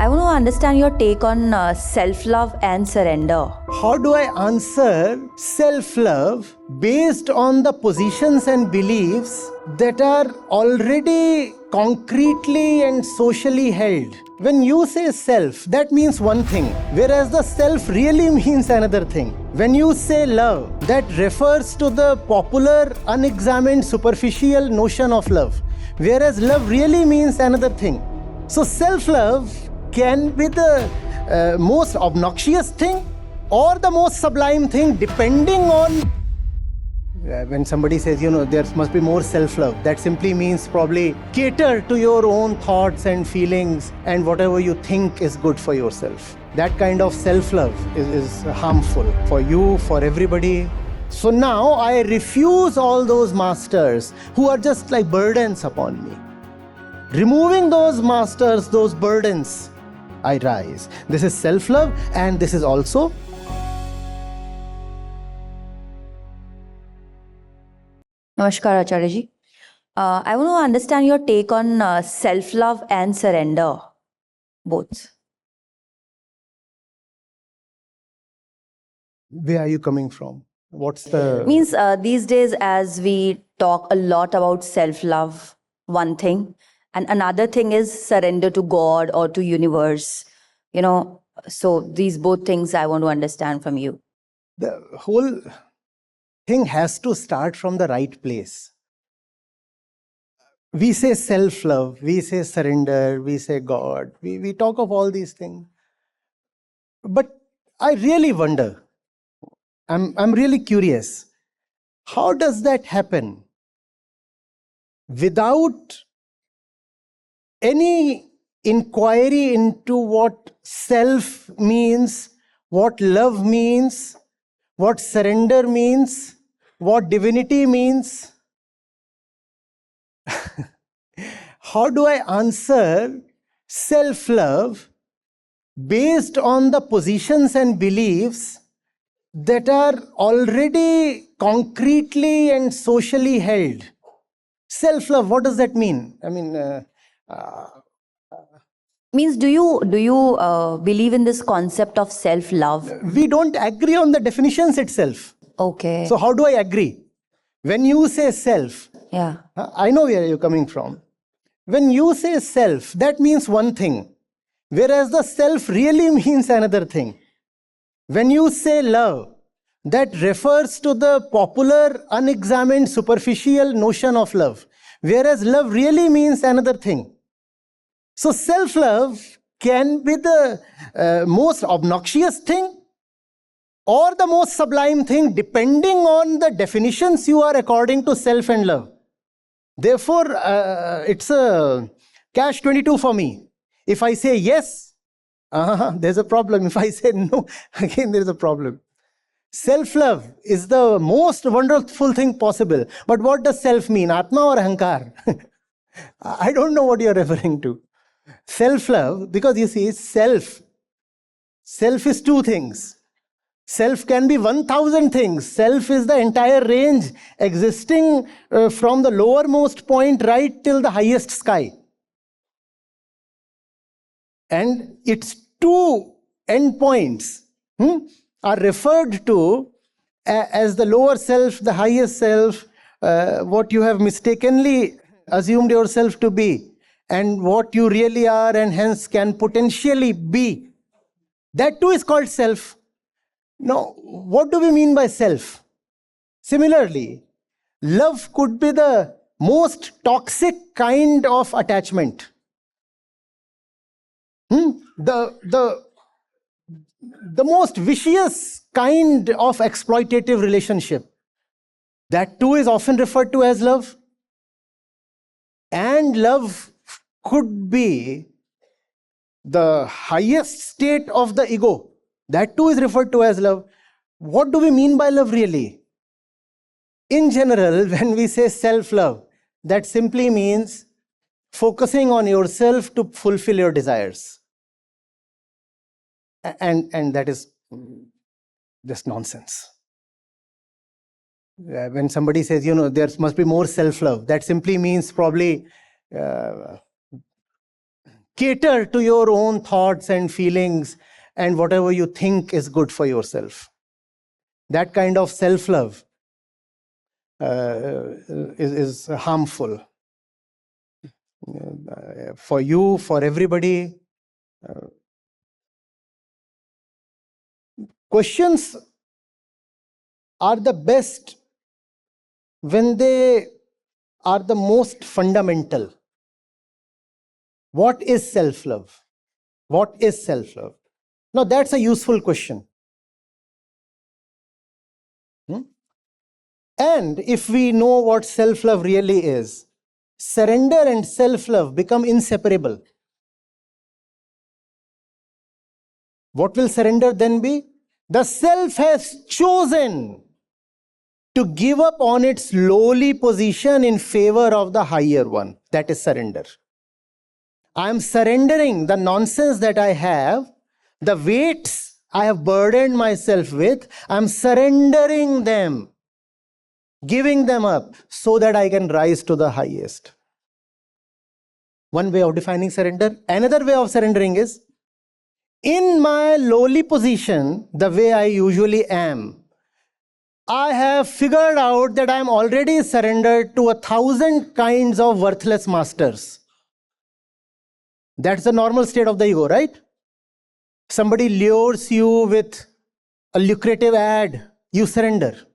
I want to understand your take on self-love and surrender. How do I answer self-love based on the positions and beliefs that are already concretely and socially held? When you say self, that means one thing, whereas the self really means another thing. When you say love, that refers to the popular, unexamined, superficial notion of love, whereas love really means another thing. So self-love can be the most obnoxious thing or the most sublime thing, depending on when somebody says, there must be more self-love, that simply means probably cater to your own thoughts and feelings and whatever you think is good for yourself. That kind of self-love is harmful for you, for everybody. So now I refuse all those masters who are just like burdens upon me. Removing those masters, those burdens, I rise. This is self-love, and this is also Namaskar, Acharya ji. I want to understand your take on self-love and surrender, both. where are you coming from? What's the Means these days, as we talk a lot about self-love, one thing, and another thing is surrender to God or to universe. So these both things I want to understand from you. the whole thing has to start from the right place. We say self-love, we say surrender, we say God, we talk of all these things. But I really wonder, I'm really curious, how does that happen without any inquiry into what self means, what love means, what surrender means, what divinity means? How do I answer self-love based on the positions and beliefs that are already concretely and socially held? Self-love, what does that mean? I mean, Means do you believe in this concept of self-love? we don't agree on the definitions itself. Okay. So how do I agree? When you say self, Yeah. I know where you're coming from. When you say self, that means one thing, whereas the self really means another thing. When you say love, that refers to the popular, unexamined, superficial notion of love, whereas love really means another thing. So self-love can be the most obnoxious thing or the most sublime thing, depending on the definitions you are according to self and love. Therefore, it's a catch-22 for me. If I say yes, there's a problem. If I say no, again there's a problem. Self-love is the most wonderful thing possible. But what does self mean? Atma or Ahankar? I don't know what you're referring to. Self-love, because you see, self is two things. Self can be 1,000 things. Self is the entire range existing from the lowermost point right till the highest sky. And its two endpoints are referred to as the lower self, the highest self, what you have mistakenly assumed yourself to be, and what you really are and hence can potentially be. That too is called self. Now, what do we mean by self? Similarly, love could be the most toxic kind of attachment. The most vicious kind of exploitative relationship. That too is often referred to as love. And love could be the highest state of the ego. That too is referred to as love. What do we mean by love really? In general, when we say self-love, that simply means focusing on yourself to fulfill your desires. And that is just nonsense. When somebody says, there must be more self-love, that simply means probably cater to your own thoughts and feelings and whatever you think is good for yourself. That kind of self-love is harmful for you, for everybody. Questions are the best when they are the most fundamental. What is self-love? What is self-love? Now that's a useful question. And if we know what self-love really is, surrender and self-love become inseparable. What will surrender then be? The self has chosen to give up on its lowly position in favor of the higher one. That is surrender. I am surrendering the nonsense that I have, the weights I have burdened myself with. I am surrendering them, giving them up so that I can rise to the highest. One way of defining surrender. Another way of surrendering is, in my lowly position, the way I usually am, I have figured out that I am already surrendered to 1,000 kinds of worthless masters. That's the normal state of the ego, right? Somebody lures you with a lucrative ad, you surrender.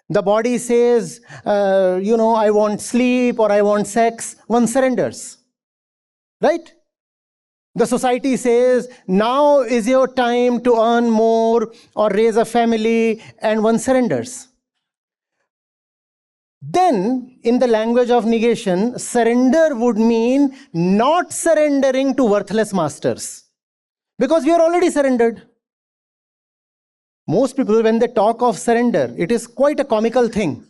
The body says, I want sleep or I want sex, one surrenders. Right? The society says, now is your time to earn more or raise a family, and one surrenders. Then, in the language of negation, surrender would mean not surrendering to worthless masters. Because we are already surrendered. Most people, when they talk of surrender, it is quite a comical thing.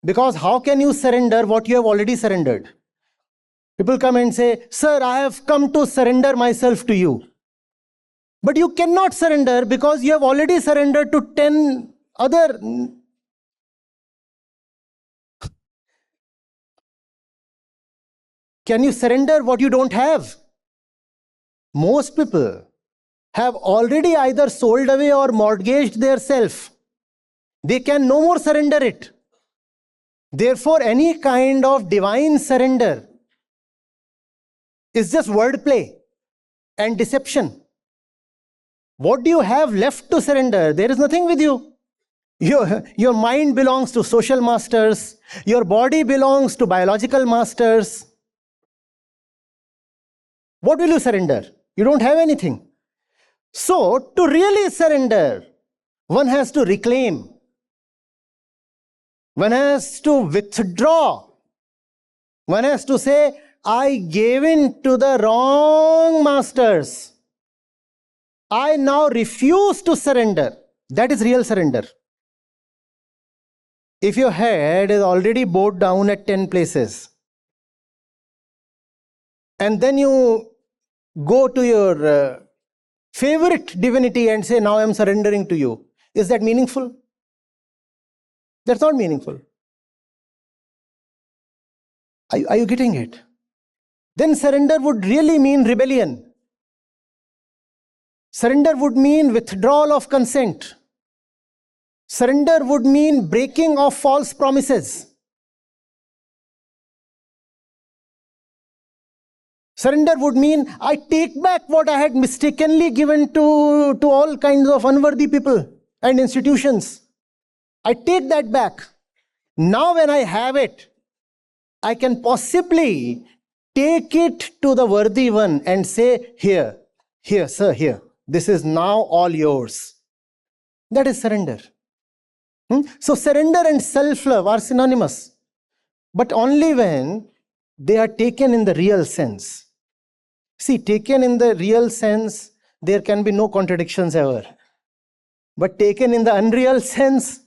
Because how can you surrender what you have already surrendered? People come and say, sir, I have come to surrender myself to you. But you cannot surrender because you have already surrendered to 10 other. Can you surrender what you don't have? Most people have already either sold away or mortgaged their self. They can no more surrender it. Therefore, any kind of divine surrender is just wordplay and deception. What do you have left to surrender? There is nothing with you. Your mind belongs to social masters. Your body belongs to biological masters. What will you surrender? You don't have anything. So, to really surrender, one has to reclaim. One has to withdraw. One has to say, I gave in to the wrong masters. I now refuse to surrender. That is real surrender. If your head is already bowed down at 10 places, and then you go to your favorite divinity and say, now I am surrendering to you, is that meaningful? That's not meaningful. Are you getting it? Then surrender would really mean rebellion. Surrender would mean withdrawal of consent. Surrender would mean breaking of false promises. Surrender would mean I take back what I had mistakenly given to all kinds of unworthy people and institutions. I take that back. Now when I have it, I can possibly take it to the worthy one and say, here, sir, here. This is now all yours. That is surrender. So surrender and self-love are synonymous, but only when they are taken in the real sense. See, taken in the real sense, there can be no contradictions ever. But taken in the unreal sense,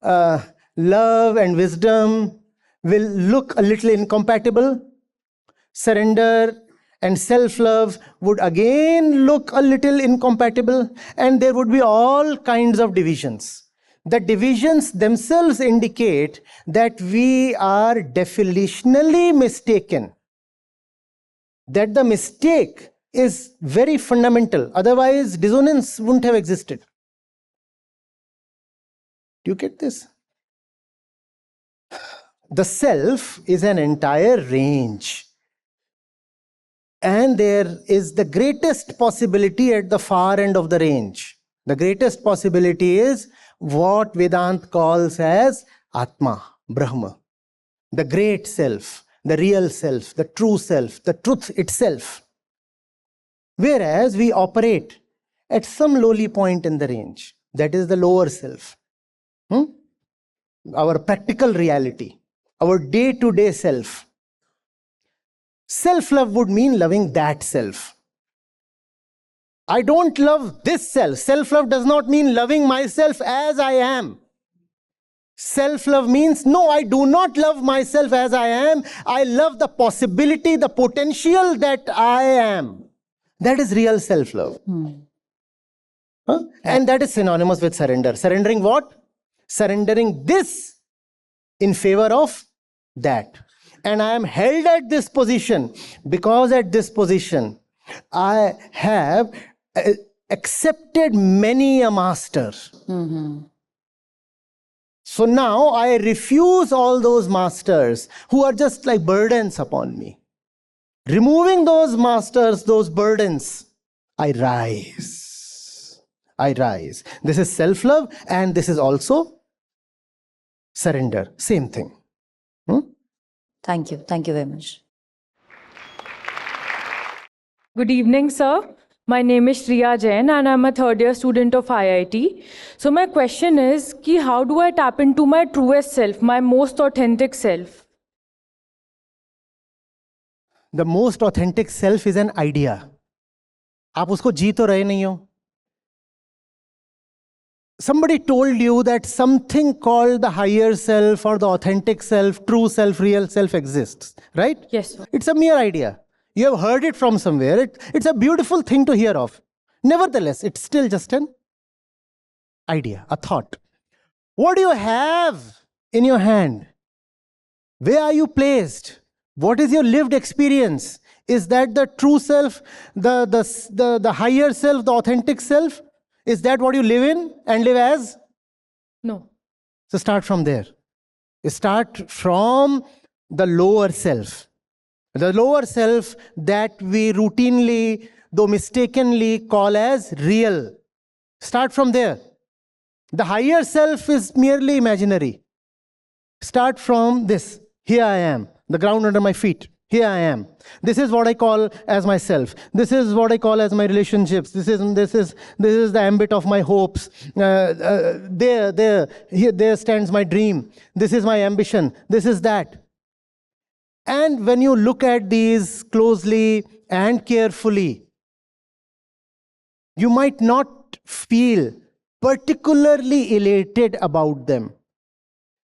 love and wisdom will look a little incompatible. Surrender and self-love would again look a little incompatible, and there would be all kinds of divisions. The divisions themselves indicate that we are definitionally mistaken. that the mistake is very fundamental. Otherwise, dissonance wouldn't have existed. Do you get this? The self is an entire range. And there is the greatest possibility at the far end of the range. The greatest possibility is what Vedanta calls as Atma, Brahma. The great self, the real self, the true self, the truth itself. Whereas we operate at some lowly point in the range. That is the lower self. Our practical reality, our day-to-day self. Self-love would mean loving that self. I don't love this self. Self-love does not mean loving myself as I am. Self-love means, no, I do not love myself as I am. I love the possibility, the potential that I am. That is real self-love. And that is synonymous with surrender. Surrendering what? Surrendering this in favor of that. And I am held at this position because at this position I have accepted many a master. So now I refuse all those masters who are just like burdens upon me. Removing those masters, those burdens, I rise. I rise. This is self-love and this is also surrender. Same thing. Thank you. Thank you very much. Good evening, sir. My name is Shriya Jain and I'm a third year student of IIT. So my question is, how do I tap into my truest self, my most authentic self? The most authentic self is an idea. आप उसको जी तो रहे नहीं हो. Somebody told you that something called the higher self or the authentic self, true self, real self exists, right? Yes, sir. It's a mere idea. You have heard it from somewhere. It's a beautiful thing to hear of. Nevertheless, it's still just an idea, a thought. What do you have in your hand? Where are you placed? What is your lived experience? Is that the true self, the higher self, the authentic self? Is that what you live in and live as? No. So start from there. Start from the lower self. The lower self that we routinely, though mistakenly, call as real. Start from there. The higher self is merely imaginary. Start from this. Here I am, the ground under my feet. Here I am. This is what I call as myself. This is what I call as my relationships. This is the ambit of my hopes. There stands my dream. This is my ambition. This is that. And when you look at these closely and carefully, you might not feel particularly elated about them.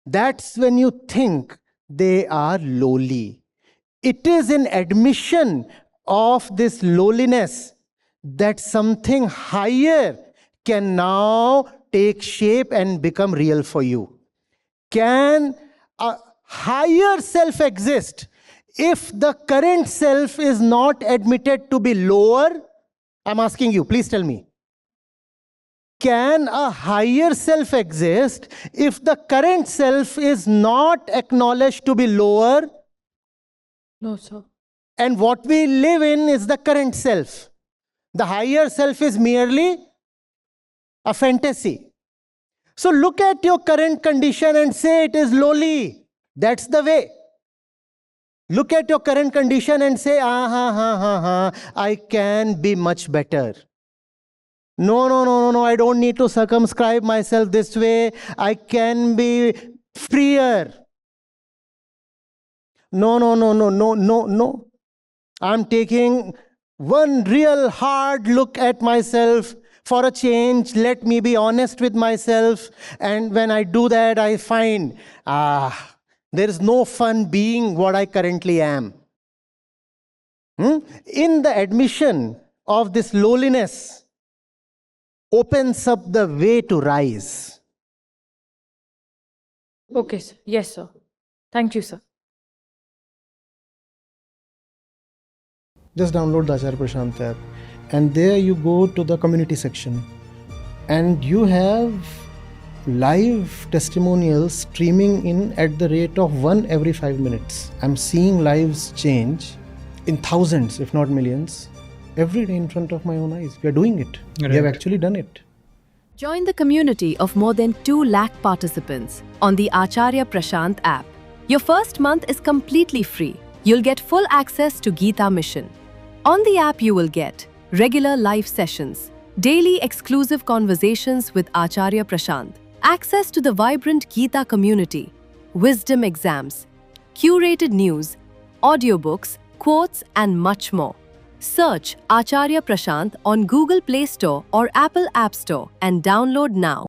That's when you think they are lowly. It is an admission of this lowliness that something higher can now take shape and become real for you. Can a higher self exist if the current self is not admitted to be lower? I'm asking you, please tell me. Can a higher self exist if the current self is not acknowledged to be lower? No, sir. And what we live in is the current self. The higher self is merely a fantasy. So look at your current condition and say it is lowly. That's the way. Look at your current condition and say, I can be much better. No, I don't need to circumscribe myself this way. I can be freer. No. I'm taking one real hard look at myself. For a change, let me be honest with myself. And when I do that, I find, there is no fun being what I currently am. In the admission of this lowliness, opens up the way to rise. Okay, sir. Yes, sir. Thank you, sir. Just download the Acharya Prashant app, and there you go to the community section, and you have live testimonials streaming in at the rate of 1 every 5 minutes. I'm seeing lives change in thousands, if not millions, every day in front of my own eyes. We are doing it. We have actually done it. Join the community of more than 2 lakh participants on the Acharya Prashant app. Your first month is completely free. You'll get full access to Gita Mission. On the app, you will get regular live sessions, daily exclusive conversations with Acharya Prashant, access to the vibrant Gita community, wisdom exams, curated news, audiobooks, quotes, and much more. Search Acharya Prashant on Google Play Store or Apple App Store and download now.